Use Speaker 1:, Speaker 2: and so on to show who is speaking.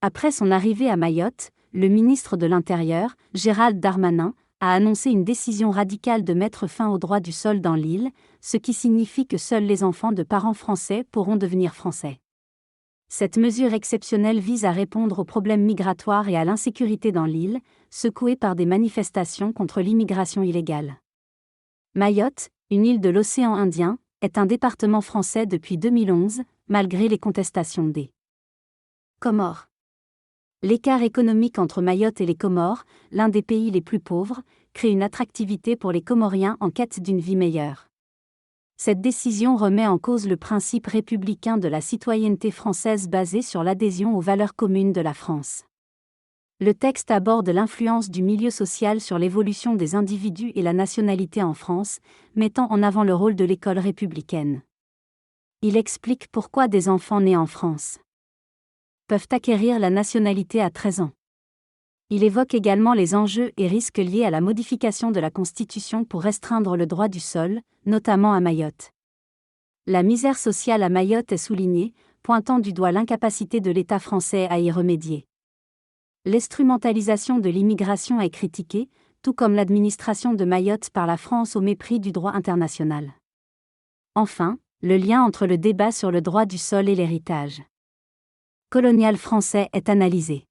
Speaker 1: Après son arrivée à Mayotte, le ministre de l'Intérieur, Gérald Darmanin, a annoncé une décision radicale de mettre fin au droit du sol dans l'île, ce qui signifie que seuls les enfants de parents français pourront devenir français. Cette mesure exceptionnelle vise à répondre aux problèmes migratoires et à l'insécurité dans l'île, secouée par des manifestations contre l'immigration illégale. Mayotte, une île de l'océan Indien, est un département français depuis 2011, malgré les contestations des Comores. L'écart économique entre Mayotte et les Comores, l'un des pays les plus pauvres, crée une attractivité pour les Comoriens en quête d'une vie meilleure. Cette décision remet en cause le principe républicain de la citoyenneté française basé sur l'adhésion aux valeurs communes de la France. Le texte aborde l'influence du milieu social sur l'évolution des individus et la nationalité en France, mettant en avant le rôle de l'école républicaine. Il explique pourquoi des enfants nés en France peuvent acquérir la nationalité à 13 ans. Il évoque également les enjeux et risques liés à la modification de la Constitution pour restreindre le droit du sol, notamment à Mayotte. La misère sociale à Mayotte est soulignée, pointant du doigt l'incapacité de l'État français à y remédier. L'instrumentalisation de l'immigration est critiquée, tout comme l'administration de Mayotte par la France au mépris du droit international. Enfin, le lien entre le débat sur le droit du sol et l'héritage colonial français est analysé.